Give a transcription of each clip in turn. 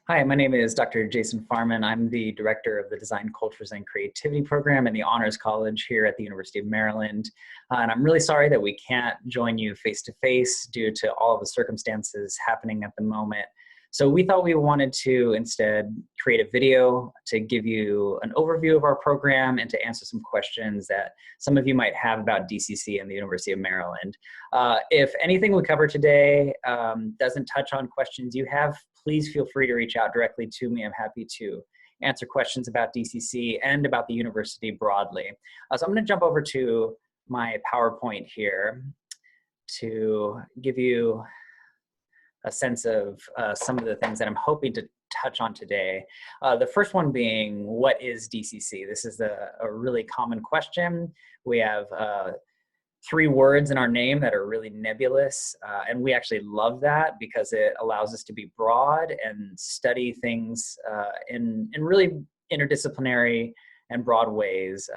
Hi, my name is Dr. Jason Farman. I'm the director of the Design Cultures and Creativity program in the Honors College here at the University of Maryland. And I'm really sorry that we can't join you face to face due to all of the circumstances happening at the moment. So we thought we wanted to instead create a video to give you an overview of our program and to answer some questions that some of you might have about DCC and the University of Maryland. If anything we cover today doesn't touch on questions you have, please feel free to reach out directly to me. I'm happy to answer questions about DCC and about the university broadly. So I'm going to jump over to my PowerPoint here to give you a sense of some of the things that I'm hoping to touch on today. The first one being, what is DCC? This is a really common question. We have 3 words in our name that are really nebulous, and we actually love that because it allows us to be broad and study things in really interdisciplinary and broad ways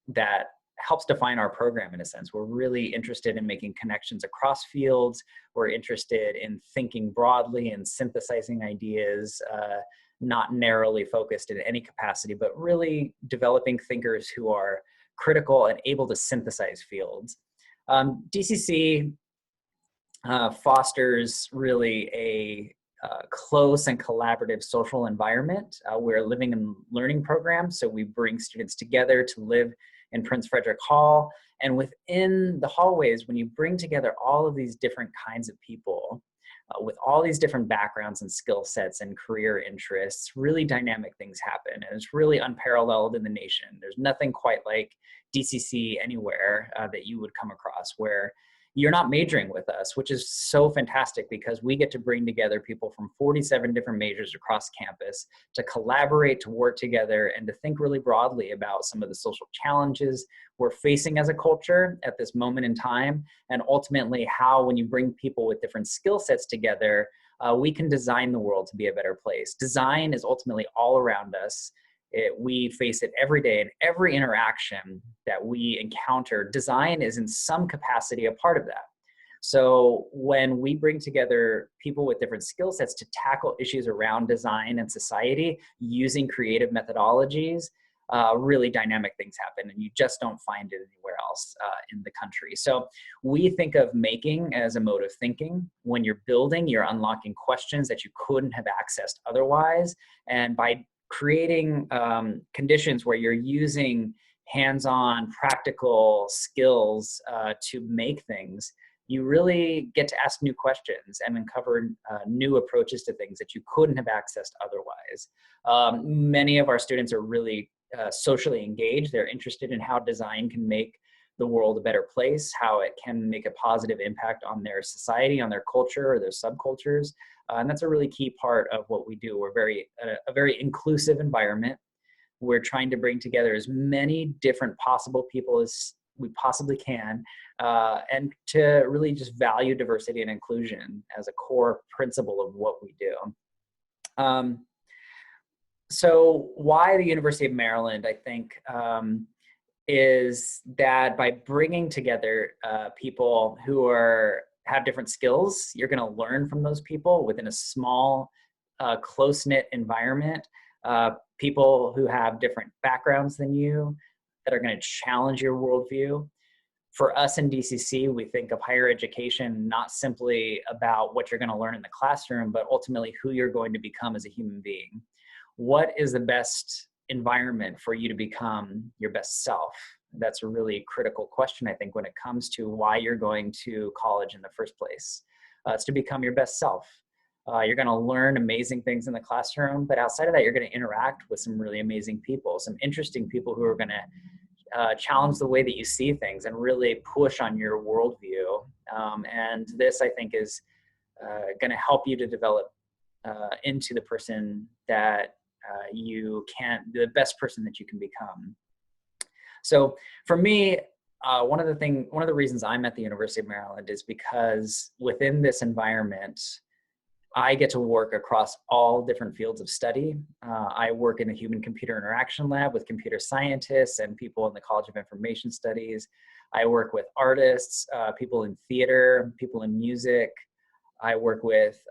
that helps define our program in a sense. We're really interested in making connections across fields. We're interested in thinking broadly and synthesizing ideas, not narrowly focused in any capacity, but really developing thinkers who are critical and able to synthesize fields. DCC fosters really a close and collaborative social environment. We're a living and learning program, so we bring students together to live in Prince Frederick Hall. And within the hallways, when you bring together all of these different kinds of people with all these different backgrounds and skill sets and career interests, really dynamic things happen. And it's really unparalleled in the nation. There's nothing quite like DCC anywhere that you would come across where you're not majoring with us, which is so fantastic because we get to bring together people from 47 different majors across campus to collaborate, to work together, and to think really broadly about some of the social challenges we're facing as a culture at this moment in time, and ultimately how, when you bring people with different skill sets together, we can design the world to be a better place. Design is ultimately all around us. We face it every day, and every interaction that we encounter, design is in some capacity a part of that. So when we bring together people with different skill sets to tackle issues around design and society using creative methodologies, really dynamic things happen, and you just don't find it anywhere else in the country. So we think of making as a mode of thinking. When you're building, you're unlocking questions that you couldn't have accessed otherwise, and by creating conditions where you're using hands-on practical skills to make things, you really get to ask new questions and uncover new approaches to things that you couldn't have accessed otherwise. Many of our students are really socially engaged. They're interested in how design can make the world a better place, how it can make a positive impact on their society, on their culture or their subcultures. And that's a really key part of what we do. We're a very inclusive environment. We're trying to bring together as many different possible people as we possibly can, and to really just value diversity and inclusion as a core principle of what we do. So why the University of Maryland, I think, is that by bringing together people who have different skills, you're going to learn from those people within a small, close-knit environment. People who have different backgrounds than you that are going to challenge your worldview. For us in DCC, we think of higher education not simply about what you're going to learn in the classroom, but ultimately who you're going to become as a human being. What is the best environment for you to become your best self? That's a really critical question, I think, when it comes to why you're going to college in the first place. It's to become your best self. You're going to learn amazing things in the classroom, but outside of that, you're going to interact with some really amazing people, some interesting people who are going to challenge the way that you see things and really push on your worldview. And this, I think, is going to help you to develop into the person that the best person that you can become. So for me, one of the reasons I'm at the University of Maryland is because within this environment, I get to work across all different fields of study. I work in the human-computer interaction lab with computer scientists and people in the College of Information Studies. I work with artists, people in theater, people in music. I work with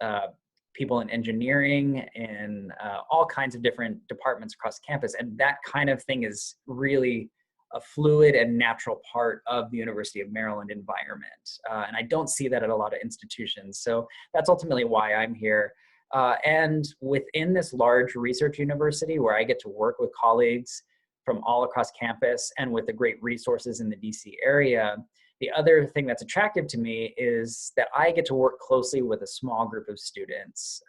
people in engineering and all kinds of different departments across campus. And that kind of thing is really a fluid and natural part of the University of Maryland environment. And I don't see that at a lot of institutions. So that's ultimately why I'm here. And within this large research university where I get to work with colleagues from all across campus and with the great resources in the DC area, the other thing that's attractive to me is that I get to work closely with a small group of students.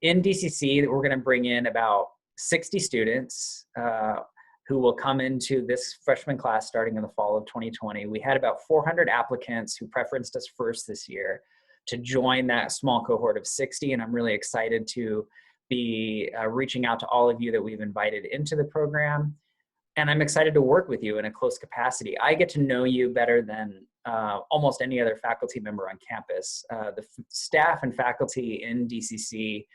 In DCC, we're gonna bring in about 60 students who will come into this freshman class starting in the fall of 2020. We had about 400 applicants who preferenced us first this year to join that small cohort of 60, and I'm really excited to be reaching out to all of you that we've invited into the program. And I'm excited to work with you in a close capacity. I get to know you better than almost any other faculty member on campus. The staff and faculty in DCC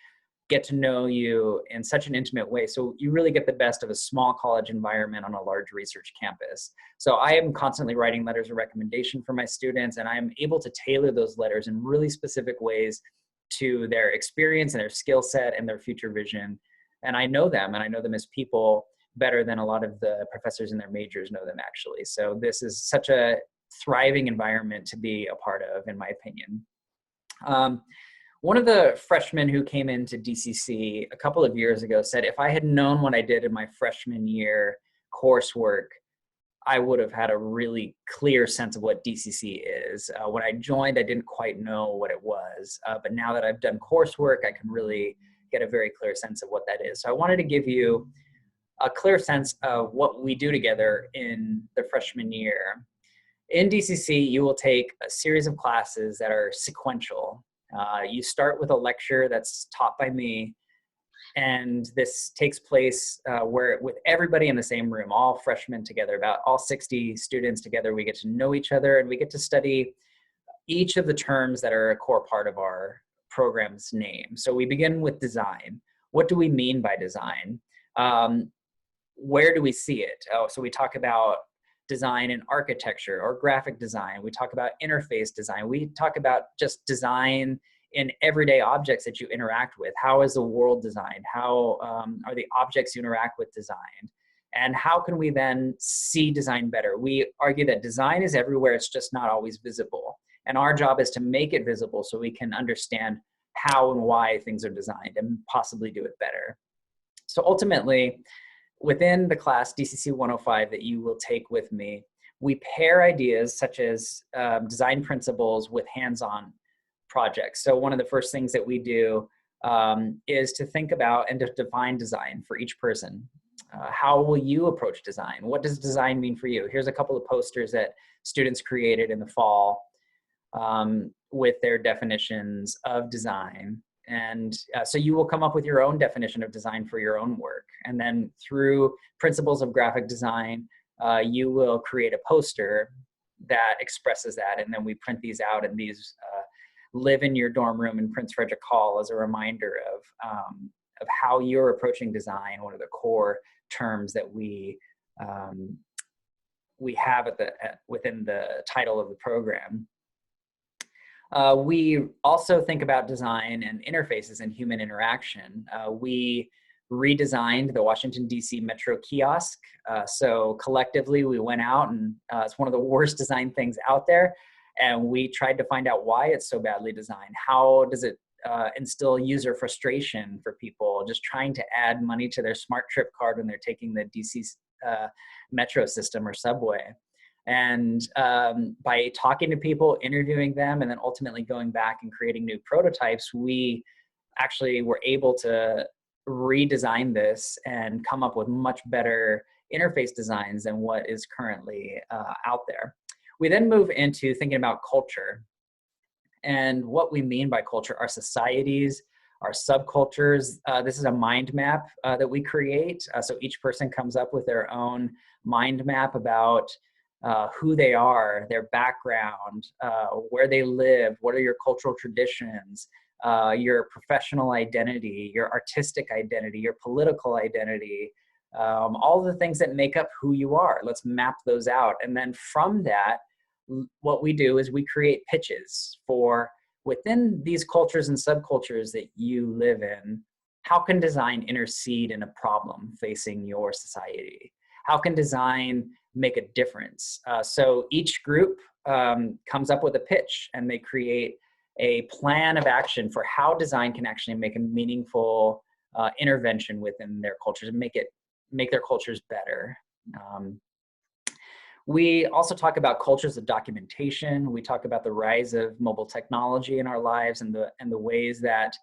get to know you in such an intimate way. So you really get the best of a small college environment on a large research campus. So I am constantly writing letters of recommendation for my students, and I'm able to tailor those letters in really specific ways to their experience and their skill set and their future vision. And I know them, and I know them as people better than a lot of the professors in their majors know them actually. So this is such a thriving environment to be a part of, in my opinion. One of the freshmen who came into DCC a couple of years ago said, if I had known what I did in my freshman year coursework, I would have had a really clear sense of what DCC is. When I joined, I didn't quite know what it was, but now that I've done coursework, I can really get a very clear sense of what that is. So I wanted to give you a clear sense of what we do together in the freshman year. In DCC, you will take a series of classes that are sequential. You start with a lecture that's taught by me, and this takes place with everybody in the same room, all freshmen together, about all 60 students together. We get to know each other, and we get to study each of the terms that are a core part of our program's name. So we begin with design. What do we mean by design? Where do we see it? So we talk about design in architecture or graphic design. We talk about interface design. We talk about just design in everyday objects that you interact with. How is the world designed? How are the objects you interact with designed? And how can we then see design better? We argue that design is everywhere, it's just not always visible. And our job is to make it visible so we can understand how and why things are designed and possibly do it better. So ultimately, within the class DCC 105 that you will take with me, we pair ideas such as design principles with hands-on projects. So one of the first things that we do is to think about and to define design for each person. How will you approach design? What does design mean for you? Here's a couple of posters that students created in the fall with their definitions of design. And so you will come up with your own definition of design for your own work. And then through principles of graphic design, you will create a poster that expresses that. And then we print these out, and these live in your dorm room in Prince Frederick Hall as a reminder of how you're approaching design, one of the core terms that we have within the title of the program. We also think about design and interfaces and human interaction. We redesigned the Washington, D.C. Metro kiosk. So collectively, we went out, and it's one of the worst designed things out there. And we tried to find out why it's so badly designed. How does it instill user frustration for people just trying to add money to their smart trip card when they're taking the DC metro system or subway? And by talking to people, interviewing them, and then ultimately going back and creating new prototypes, we actually were able to redesign this and come up with much better interface designs than what is currently out there. We then move into thinking about culture. And what we mean by culture are societies, our subcultures. This is a mind map that we create. So each person comes up with their own mind map about who they are, their background, where they live, what are your cultural traditions, your professional identity, your artistic identity, your political identity, all the things that make up who you are. Let's map those out. And then from that, what we do is we create pitches for within these cultures and subcultures that you live in, how can design intercede in a problem facing your society? How can design make a difference? So each group comes up with a pitch, and they create a plan of action for how design can actually make a meaningful intervention within their cultures and make their cultures better. We also talk about cultures of documentation. We talk about the rise of mobile technology in our lives and the ways that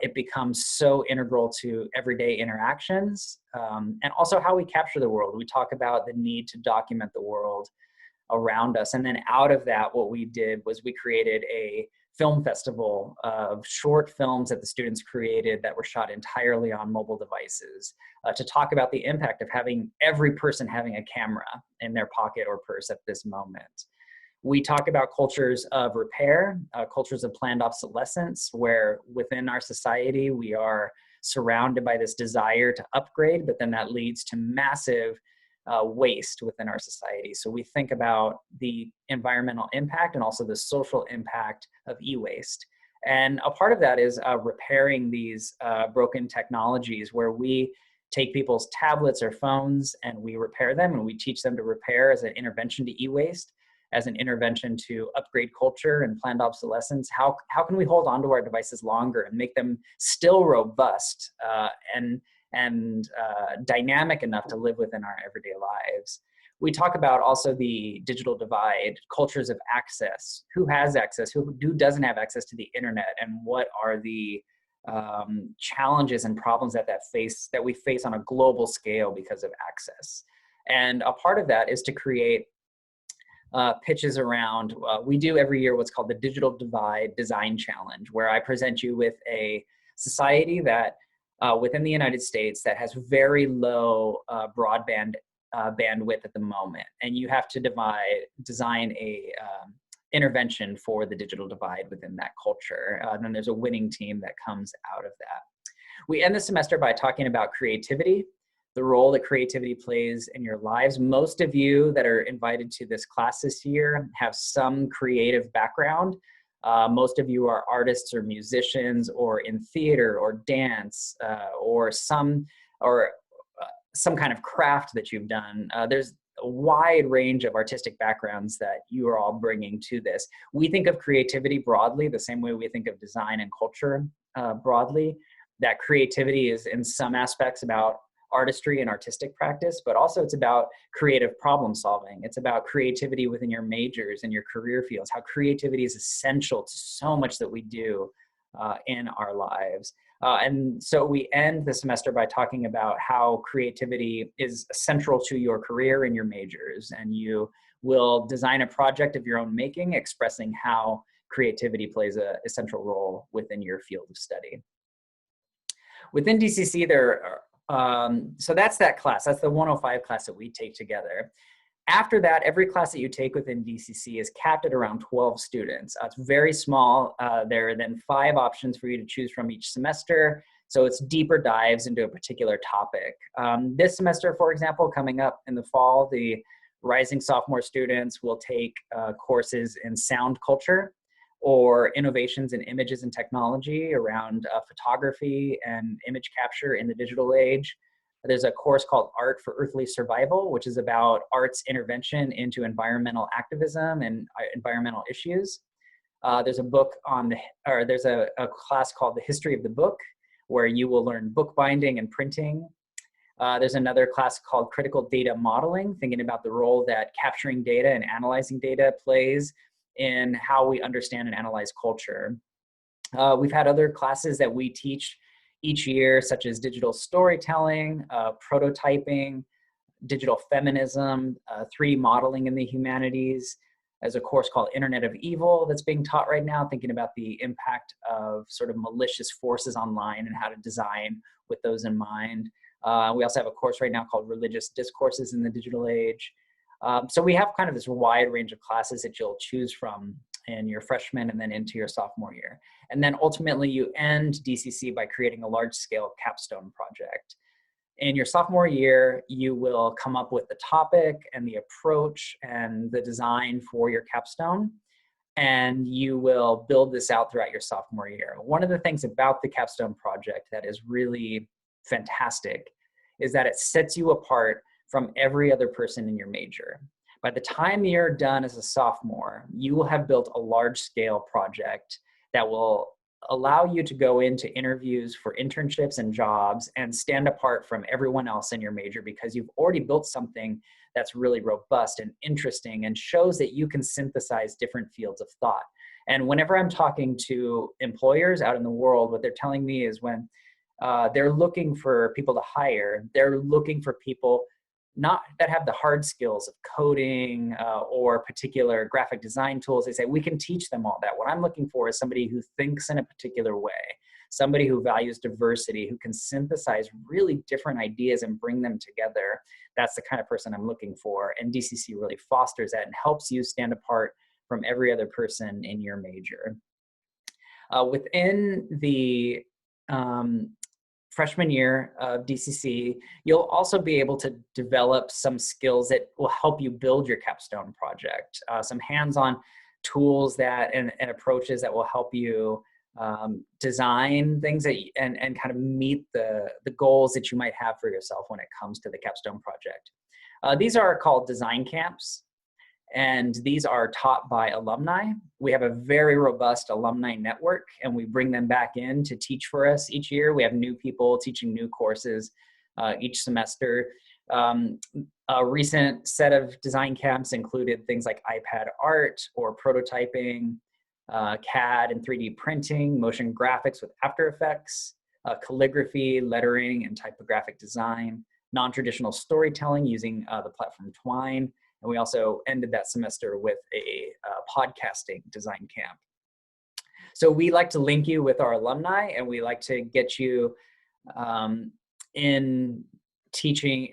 it becomes so integral to everyday interactions, and also how we capture the world. We talk about the need to document the world around us. And then out of that, what we did was we created a film festival of short films that the students created that were shot entirely on mobile devices, to talk about the impact of having every person having a camera in their pocket or purse at this moment. We talk about cultures of repair, cultures of planned obsolescence, where within our society we are surrounded by this desire to upgrade, but then that leads to massive waste within our society. So we think about the environmental impact and also the social impact of e-waste. And a part of that is repairing these broken technologies, where we take people's tablets or phones and we repair them, and we teach them to repair as an intervention to e-waste, as an intervention to upgrade culture and planned obsolescence. How can we hold on to our devices longer and make them still robust and dynamic enough to live within our everyday lives? We talk about also the digital divide, cultures of access. Who has access? Who doesn't have access to the internet? And what are the challenges and problems that we face on a global scale because of access? And a part of that is to create pitches around, we do every year what's called the Digital Divide Design Challenge, where I present you with a society that within the United States that has very low broadband bandwidth at the moment. And you have to design a intervention for the digital divide within that culture. Then there's a winning team that comes out of that. We end the semester by talking about creativity, the role that creativity plays in your lives. Most of you that are invited to this class this year have some creative background. Most of you are artists or musicians or in theater or dance or some kind of craft that you've done. There's a wide range of artistic backgrounds that you are all bringing to this. We think of creativity broadly, the same way we think of design and culture broadly, that creativity is in some aspects about artistry and artistic practice, but also it's about creative problem solving. It's about creativity within your majors and your career fields, how creativity is essential to so much that we do in our lives. And so we end the semester by talking about how creativity is central to your career and your majors, and you will design a project of your own making expressing how creativity plays a central role within your field of study. Within DCC, so that's that class. That's the 105 class that we take together. After that, every class that you take within DCC is capped at around 12 students. It's very small. There are then 5 options for you to choose from each semester. So it's deeper dives into a particular topic. This semester, for example, coming up in the fall, the rising sophomore students will take courses in sound culture, or innovations in images and technology around photography and image capture in the digital age. There's a course called Art for Earthly Survival, which is about art's intervention into environmental activism and environmental issues. There's a class called The History of the Book, where you will learn bookbinding and printing. There's another class called Critical Data Modeling, thinking about the role that capturing data and analyzing data plays in how we understand and analyze culture. We've had other classes that we teach each year, such as digital storytelling, prototyping, digital feminism, 3D modeling in the humanities. There's a course called Internet of Evil that's being taught right now, thinking about the impact of sort of malicious forces online and how to design with those in mind. We also have a course right now called Religious Discourses in the Digital Age. So we have kind of this wide range of classes that you'll choose from in your freshman and then into your sophomore year. And then ultimately you end DCC by creating a large-scale capstone project. In your sophomore year, you will come up with the topic and the approach and the design for your capstone. and you will build this out throughout your sophomore year. One of the things about the capstone project that is really fantastic is that it sets you apart from every other person in your major. By the time you're done as a sophomore, you will have built a large-scale project that will allow you to go into interviews for internships and jobs and stand apart from everyone else in your major because you've already built something that's really robust and interesting and shows that you can synthesize different fields of thought. And whenever I'm talking to employers out in the world, what they're telling me is when they're looking for people to hire, they're looking for people not that have the hard skills of coding or particular graphic design tools. They say, we can teach them all that. What I'm looking for is somebody who thinks in a particular way, somebody who values diversity, who can synthesize really different ideas and bring them together. That's the kind of person I'm looking for. And DCC really fosters that and helps you stand apart from every other person in your major. Within the freshman year of DCC, you'll also be able to develop some skills that will help you build your capstone project, some hands-on tools and approaches that will help you design things that and kind of meet the goals that you might have for yourself when it comes to the capstone project. These are called design camps, and these are taught by alumni. We have a very robust alumni network, and we bring them back in to teach for us each year. We have new people teaching new courses each semester. A recent set of design camps included things like iPad art or prototyping, CAD and 3D printing, motion graphics with After Effects, calligraphy, lettering, and typographic design, non-traditional storytelling using the platform Twine. And we also ended that semester with a podcasting design camp. So we like to link you with our alumni, and we like to get you in teaching,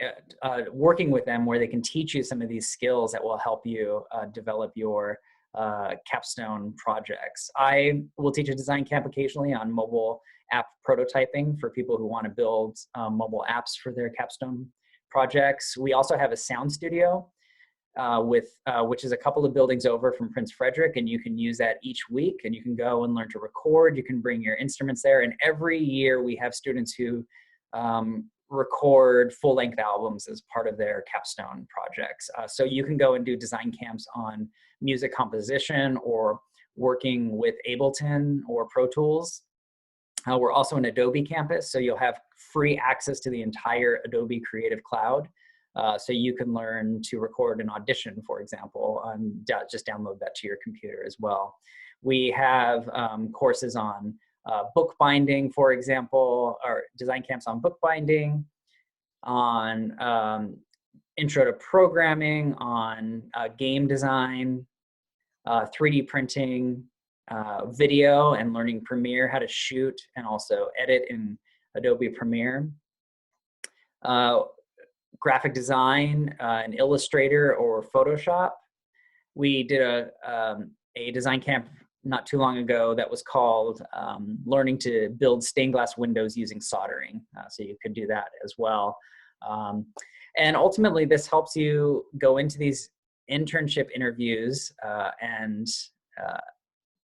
working with them where they can teach you some of these skills that will help you develop your capstone projects. I will teach a design camp occasionally on mobile app prototyping for people who want to build mobile apps for their capstone projects. We also have a sound studio which is a couple of buildings over from Prince Frederick, and you can use that each week, and you can go and learn to record. You can bring your instruments there, and every year we have students who record full-length albums as part of their capstone projects. So you can go and do design camps on music composition or working with Ableton or Pro Tools. We're also an Adobe campus, so you'll have free access to the entire Adobe Creative Cloud. So you can learn to record an audition, for example, and just download that to your computer as well. We have courses on bookbinding, for example, or design camps on bookbinding, on intro to programming, on game design, 3D printing, video and learning Premiere, how to shoot and also edit in Adobe Premiere. Graphic design, an Illustrator or Photoshop. We did a design camp not too long ago that was called Learning to Build Stained Glass Windows Using Soldering. So you could do that as well. And ultimately, this helps you go into these internship interviews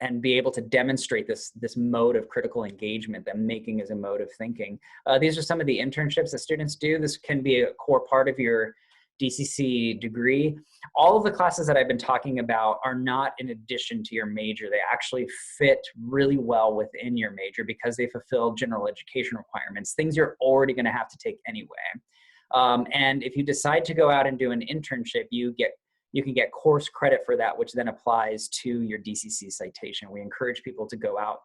and be able to demonstrate this mode of critical engagement that making is a mode of thinking. These are some of the internships that students do. This can be a core part of your DCC degree. All of the classes that I've been talking about are not in addition to your major. They actually fit really well within your major because they fulfill general education requirements, things you're already gonna have to take anyway. And if you decide to go out and do an internship, you can get course credit for that, which then applies to your DCC citation. We encourage people to go out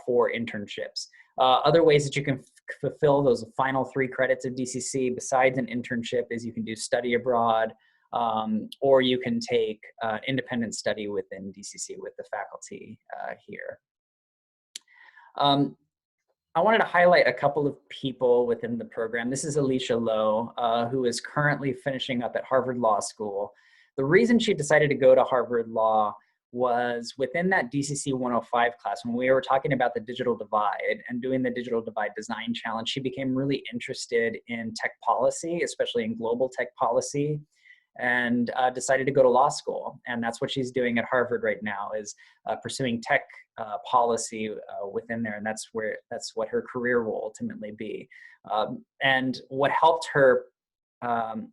for internships. Other ways that you can fulfill those final 3 credits of DCC besides an internship is you can do study abroad, or you can take independent study within DCC with the faculty here. I wanted to highlight a couple of people within the program. This is Alicia Lowe, who is currently finishing up at Harvard Law School. The reason she decided to go to Harvard Law was within that DCC 105 class, when we were talking about the digital divide and doing the digital divide design challenge, she became really interested in tech policy, especially in global tech policy. and decided to go to law school. And that's what she's doing at Harvard right now, is pursuing tech policy within there. And that's what her career will ultimately be. And what helped her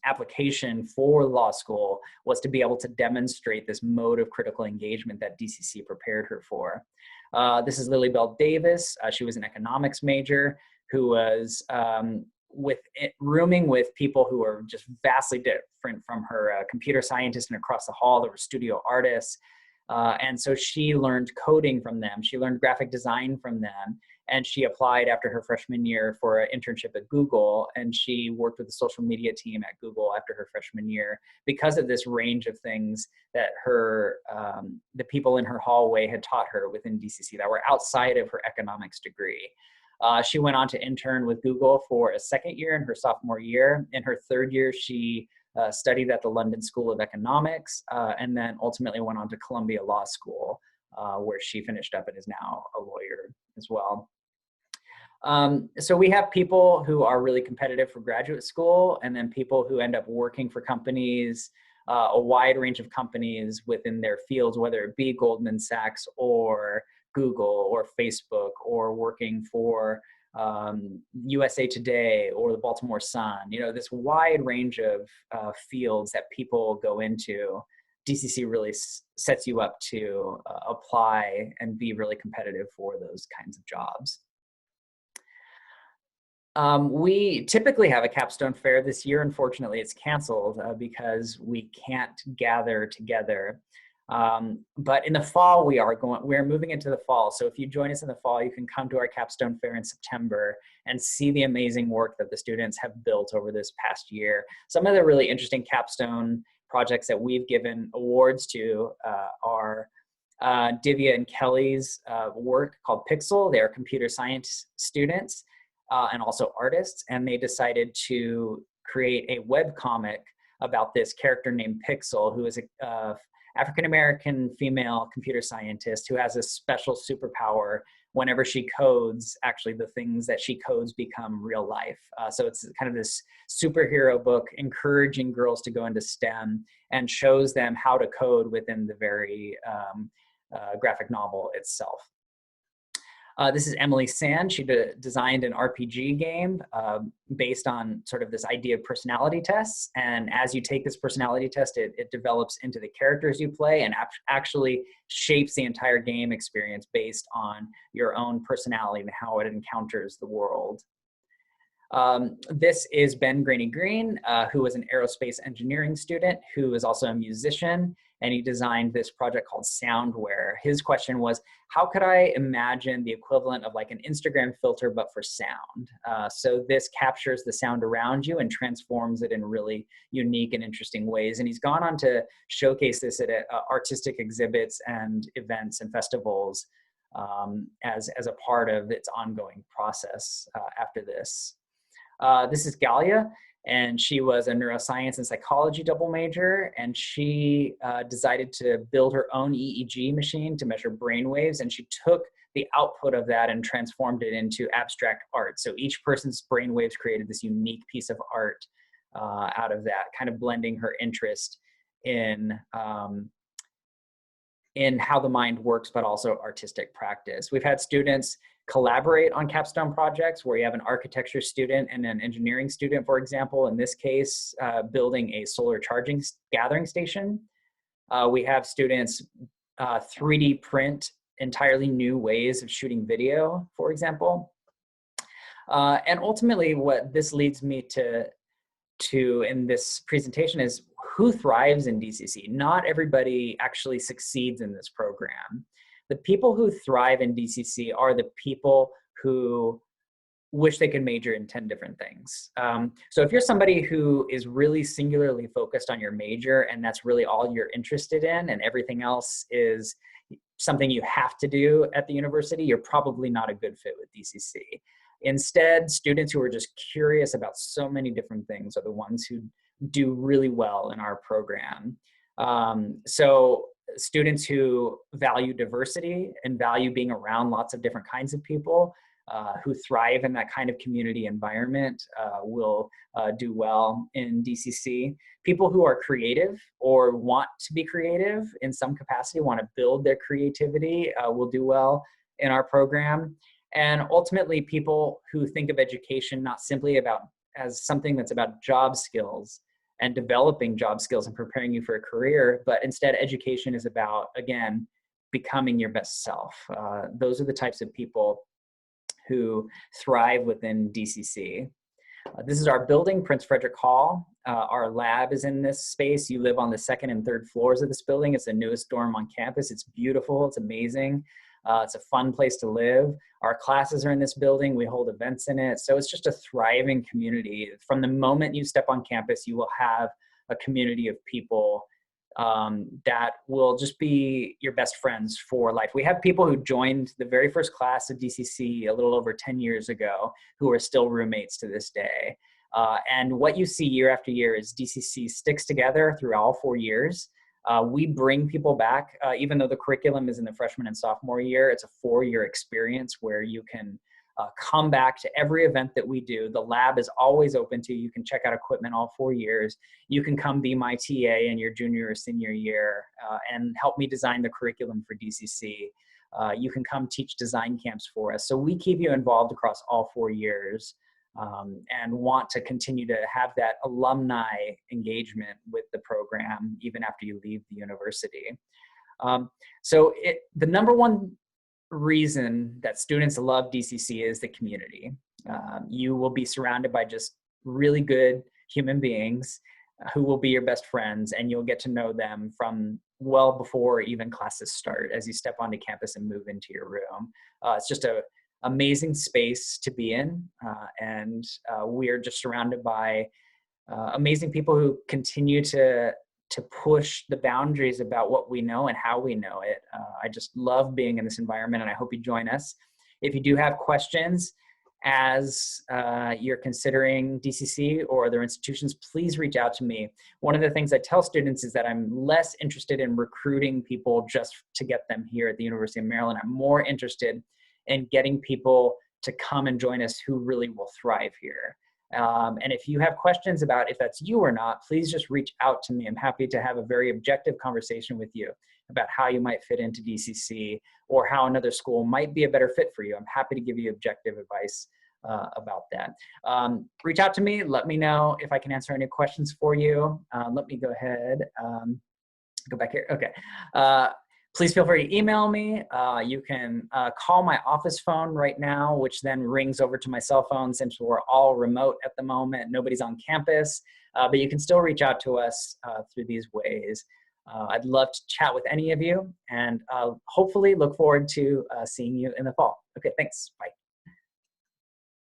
application for law school was to be able to demonstrate this mode of critical engagement that DCC prepared her for. This is Lily Bell Davis. She was an economics major who was rooming with people who are just vastly different from her. Computer scientists, and across the hall there were studio artists. And so she learned coding from them. She learned graphic design from them. And she applied after her freshman year for an internship at Google. And she worked with the social media team at Google after her freshman year because of this range of things that the people in her hallway had taught her within DCC that were outside of her economics degree. She went on to intern with Google for a second year in her sophomore year. In her third year, she studied at the London School of Economics, and then ultimately went on to Columbia Law School, where she finished up and is now a lawyer as well. So we have people who are really competitive for graduate school, and then people who end up working for companies, a wide range of companies within their fields, whether it be Goldman Sachs or Google or Facebook, or working for USA Today or the Baltimore Sun. You know, this wide range of fields that people go into. DCC really sets you up to apply and be really competitive for those kinds of jobs. We typically have a capstone fair. This year, unfortunately, it's canceled because we can't gather together. But in the fall, we're moving into the fall. So if you join us in the fall, you can come to our capstone fair in September and see the amazing work that the students have built over this past year. Some of the really interesting capstone projects that we've given awards to are Divya and Kelly's work called Pixel. They're computer science students and also artists, and they decided to create a webcomic about this character named Pixel, who is a African-American female computer scientist who has a special superpower. Whenever she codes, actually the things that she codes become real life. So it's kind of this superhero book encouraging girls to go into STEM and shows them how to code within the very graphic novel itself. This is Emily Sand. She designed an RPG game based on sort of this idea of personality tests. And as you take this personality test, it develops into the characters you play and actually shapes the entire game experience based on your own personality and how it encounters the world. This is Ben Graney Green, who was an aerospace engineering student who is also a musician, and he designed this project called Soundware. His question was, how could I imagine the equivalent of like an Instagram filter, but for sound? So this captures the sound around you and transforms it in really unique and interesting ways. And he's gone on to showcase this at artistic exhibits and events and festivals as a part of its ongoing process after this. This is Galia, and she was a neuroscience and psychology double major, and she decided to build her own EEG machine to measure brain waves, and she took the output of that and transformed it into abstract art. So each person's brain waves created this unique piece of art out of that, kind of blending her interest in how the mind works, but also artistic practice. We've had students collaborate on capstone projects where you have an architecture student and an engineering student, for example, in this case, building a solar charging gathering station. We have students 3D print entirely new ways of shooting video, for example. And ultimately what this leads me to in this presentation is who thrives in DCC. Not everybody actually succeeds in this program. The people who thrive in DCC are the people who wish they could major in 10 different things. So if you're somebody who is really singularly focused on your major and that's really all you're interested in and everything else is something you have to do at the university, you're probably not a good fit with DCC. Instead, students who are just curious about so many different things are the ones who do really well in our program. So students who value diversity and value being around lots of different kinds of people who thrive in that kind of community environment will do well in DCC. People who are creative or want to be creative in some capacity, want to build their creativity, will do well in our program. And ultimately, people who think of education not simply as something that's about job skills and developing job skills and preparing you for a career, but instead education is about, again, becoming your best self. Those are the types of people who thrive within DCC. This is our building, Prince Frederick Hall. Our lab is in this space. You live on the second and third floors of this building. It's the newest dorm on campus. It's beautiful, it's amazing. It's a fun place to live. Our classes are in this building. We hold events in it. So it's just a thriving community. From the moment you step on campus, you will have a community of people that will just be your best friends for life. We have people who joined the very first class of DCC a little over 10 years ago who are still roommates to this day. And what you see year after year is DCC sticks together through all 4 years. We bring people back, even though the curriculum is in the freshman and sophomore year. It's a 4-year experience where you can come back to every event that we do. The lab is always open to you. You can check out equipment all 4 years. You can come be my TA in your junior or senior year and help me design the curriculum for DCC. You can come teach design camps for us. So we keep you involved across all 4 years and want to continue to have that alumni engagement with the program even after you leave the university. The number one reason that students love DCC is the community. You will be surrounded by just really good human beings who will be your best friends, and you'll get to know them from well before even classes start as you step onto campus and move into your room. It's just an amazing space to be in, and we're just surrounded by amazing people who continue to push the boundaries about what we know and how we know it. I just love being in this environment, and I hope you join us. If you do have questions as you're considering DCC or other institutions, please reach out to me. One of the things I tell students is that I'm less interested in recruiting people just to get them here at the University of Maryland. I'm more interested in getting people to come and join us who really will thrive here. And if you have questions about if that's you or not, please just reach out to me. I'm happy to have a very objective conversation with you about how you might fit into DCC or how another school might be a better fit for you. I'm happy to give you objective advice about that. Reach out to me. Let me know if I can answer any questions for you. Let me go ahead, go back here. Okay. Please feel free to email me. You can call my office phone right now, which then rings over to my cell phone since we're all remote at the moment. Nobody's on campus, but you can still reach out to us through these ways. I'd love to chat with any of you, and hopefully look forward to seeing you in the fall. Okay, thanks. Bye.